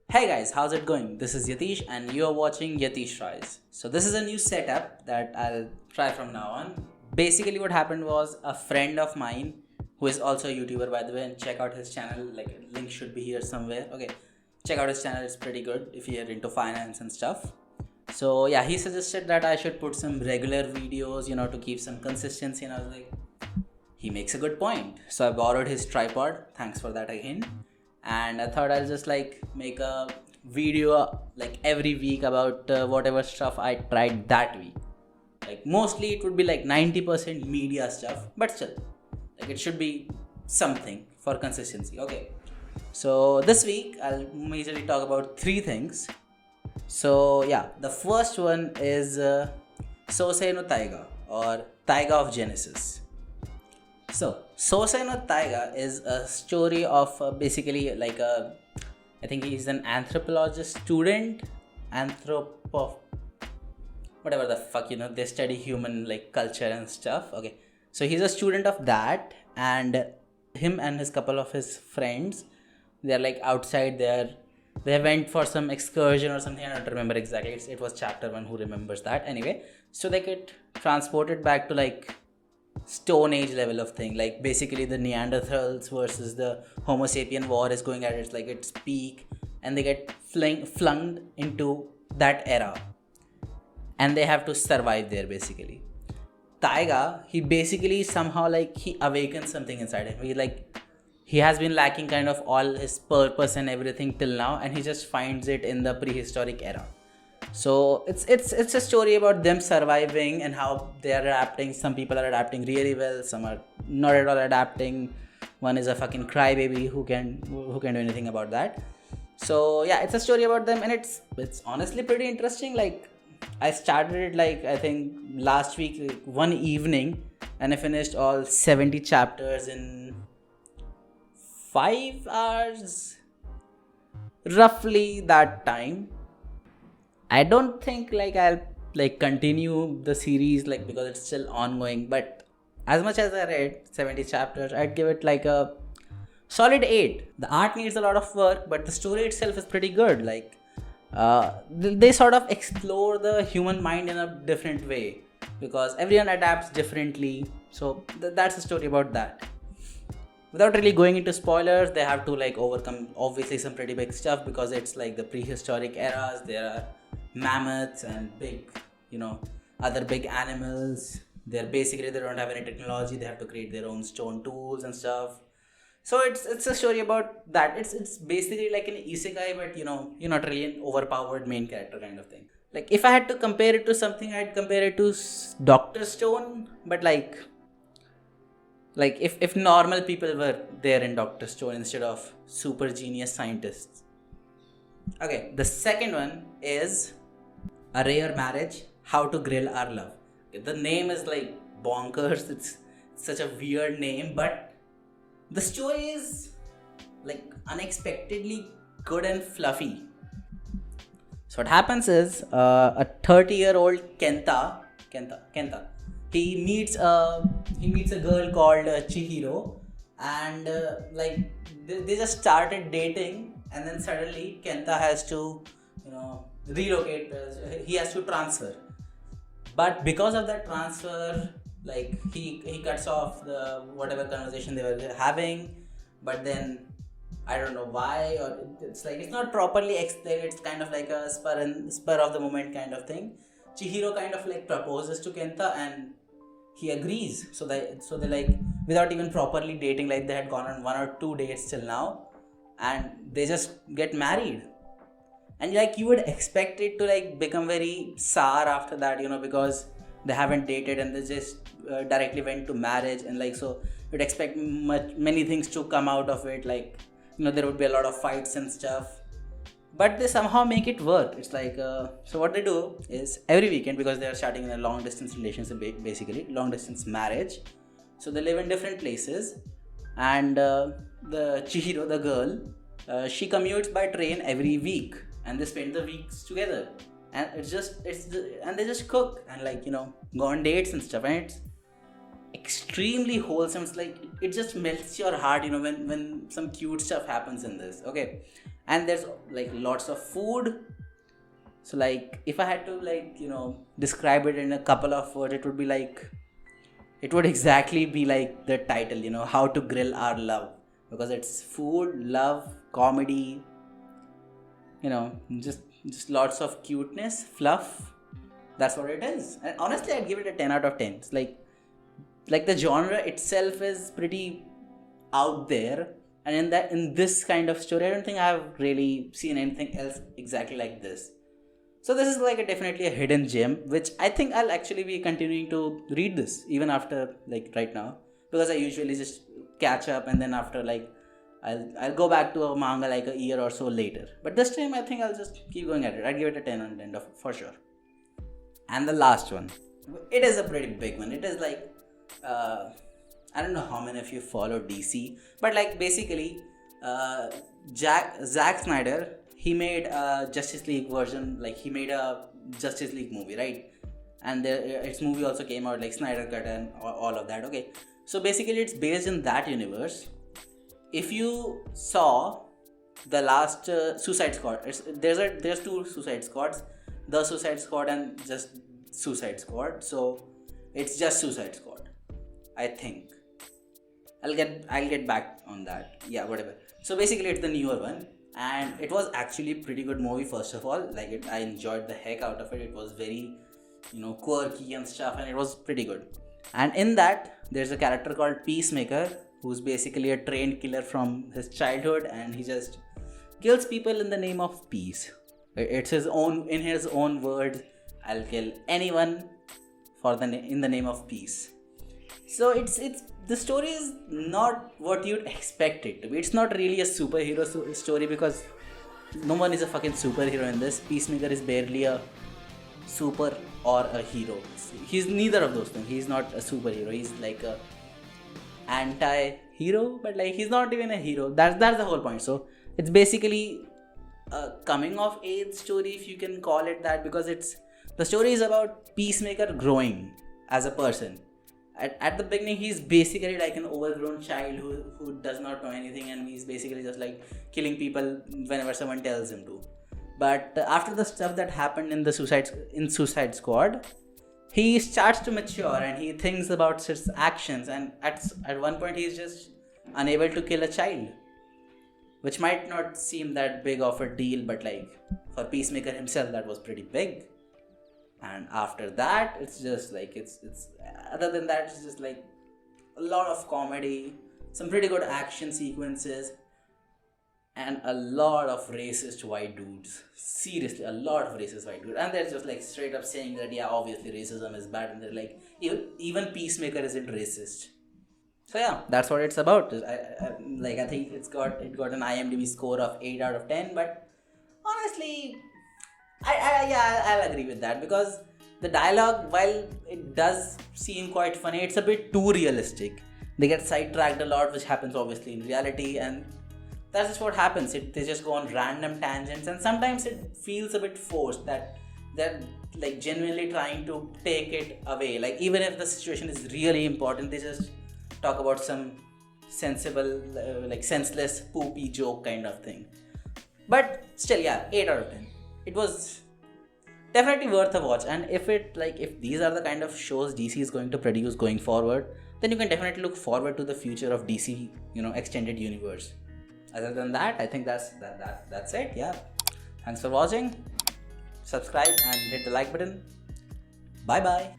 Hey guys, how's it going? This is Yatish and you're watching Yatish Tries. So this is a new setup that I'll try from now on. Basically what happened was a friend of mine who is also a YouTuber by the way, and check out his channel, like a link should be here somewhere. Okay. Check out his channel, it's pretty good if you're into finance and stuff. So yeah, he suggested that I should put some regular videos, to keep some consistency, and I was like, he makes a good point. So I borrowed his tripod. Thanks for that again. And I thought I'll just like make a video like every week about whatever stuff I tried that week. Like mostly it would be like 90% media stuff, but still, like it should be something for consistency. Okay. So this week I'll majorly talk about three things. So yeah, the first one is Sosei no Taiga or Taiga of Genesis. So, Sosai no Taiga is a story of basically like I think he's an anthropologist student, anthropo, whatever the fuck, they study human like culture and stuff. Okay, so he's a student of that, and him and his couple of his friends, they're like outside there. They went for some excursion or something. I don't remember exactly. It was chapter one. Who remembers that? Anyway, so they get transported back to like Stone Age level of thing, like basically the Neanderthals versus the Homo sapien war is going at its peak, and they get flung into that era, and they have to survive there basically. Taiga, he basically somehow like he awakens something inside him. He has been lacking kind of all his purpose and everything till now, and he just finds it in the prehistoric era. So it's a story about them surviving and how they are adapting. Some people are adapting really well, some are not at all adapting. One is a fucking crybaby who can do anything about that. So yeah, it's a story about them, and it's honestly pretty interesting. Like I started it like I think last week, like, one evening, and I finished all 70 chapters in 5 hours, roughly that time. I don't think like I'll like continue the series like because it's still ongoing, but as much as I read 70 chapters, I'd give it like a solid 8. The art needs a lot of work, but the story itself is pretty good. Like they sort of explore the human mind in a different way because everyone adapts differently. So that's a story about that. Without really going into spoilers, they have to like overcome obviously some pretty big stuff because it's like the prehistoric eras. There are mammoths and big, other big animals. They don't have any technology. They have to create their own stone tools and stuff. So it's a story about that. It's basically like an isekai, but you're not really an overpowered main character kind of thing. Like if I had to compare it to something, I'd compare it to Doctor Stone, but like if normal people were there in Doctor Stone instead of super genius scientists. Okay, the second one is A Rare Marriage, How to Grill Our Love. Okay, the name is like bonkers. It's such a weird name, but the story is like unexpectedly good and fluffy. So what happens is a 30-year-old Kenta. He meets a girl called Chihiro, and they just started dating, and then suddenly Kenta has to relocate. He has to transfer, but because of that transfer, like he cuts off the whatever conversation they were having, but then I don't know why, or it's like it's not properly explained. It's kind of like a spur of the moment kind of thing. Chihiro kind of like proposes to Kenta, and he agrees. So they like without even properly dating, like they had gone on 1 or 2 dates till now, and they just get married. And like you would expect it to like become very sour after that, because they haven't dated and they just directly went to marriage, and like so you'd expect many things to come out of it, like there would be a lot of fights and stuff, but they somehow make it work. It's like so what they do is every weekend, because they are starting in a long distance relationship, basically long distance marriage, so they live in different places, and the Chihiro, the girl, she commutes by train every week, and they spend the weeks together, and and they just cook and like go on dates and stuff, and it's extremely wholesome. It's like it just melts your heart when some cute stuff happens in this. Okay, and there's like lots of food. So like if I had to like describe it in a couple of words, it would exactly be like the title, How to Grill Our Love, because it's food, love, comedy, just lots of cuteness, fluff. That's what it is. And honestly, I'd give it a 10 out of 10. It's like the genre itself is pretty out there, and in this kind of story, I don't think I've really seen anything else exactly like this. So this is like definitely a hidden gem, which I think I'll actually be continuing to read this even after like right now, because I usually just catch up and then after like I'll go back to a manga like a year or so later. But this time I think I'll just keep going at it. I'd give it a 10 on 10 for sure. And the last one, it is a pretty big one. It is like I don't know how many of you follow DC, but like basically Zack Snyder, he made a Justice League version, like he made a Justice League movie, right? And its movie also came out, like Snyder Cut and all of that. Okay, so basically it's based in that universe. If you saw the last Suicide Squad, there's two Suicide Squads, the Suicide Squad and just Suicide Squad. So it's just Suicide Squad, I think. I'll get back on that. Yeah, whatever. So basically it's the newer one, and it was actually a pretty good movie. First of all, I enjoyed the heck out of it. It was very quirky and stuff, and it was pretty good. And in that there's a character called Peacemaker, who's basically a trained killer from his childhood, and he just kills people in the name of peace. It's in his own words, I'll kill anyone in the name of peace. So it's the story is not what you'd expect it to be. It's not really a superhero story, because no one is a fucking superhero in this. Peacemaker is barely a super or a hero. He's neither of those things. He's not a superhero. He's like a anti-hero, but like he's not even a hero. That's the whole point. So it's basically a coming of age story, if you can call it that, because the story is about Peacemaker growing as a person. At the beginning, he's basically like an overgrown child who does not know anything, and he's basically just like killing people whenever someone tells him to. But after the stuff that happened in Suicide Squad, he starts to mature and he thinks about his actions, and at one point he's just unable to kill a child, which might not seem that big of a deal, but like for Peacemaker himself, that was pretty big. And after that, it's just like it's other than that, it's just like a lot of comedy, some pretty good action sequences, and a lot of racist white dudes. Seriously, a lot of racist white dudes. And they're just like straight up saying that, yeah, obviously racism is bad, and they're like, even Peacemaker isn't racist. So yeah, that's what it's about. I think it got an IMDb score of 8 out of 10, but honestly, I'll agree with that, because the dialogue, while it does seem quite funny, it's a bit too realistic. They get sidetracked a lot, which happens obviously in reality, and that's just what happens. They just go on random tangents, and sometimes it feels a bit forced that they're like genuinely trying to take it away. Like even if the situation is really important, they just talk about some sensible, like senseless, poopy joke kind of thing. But still, yeah, 8 out of 10. It was definitely worth a watch, and if these are the kind of shows DC is going to produce going forward, then you can definitely look forward to the future of DC, extended universe. Other than that, I think that's it. Yeah, thanks for watching. Subscribe and hit the like button. Bye bye.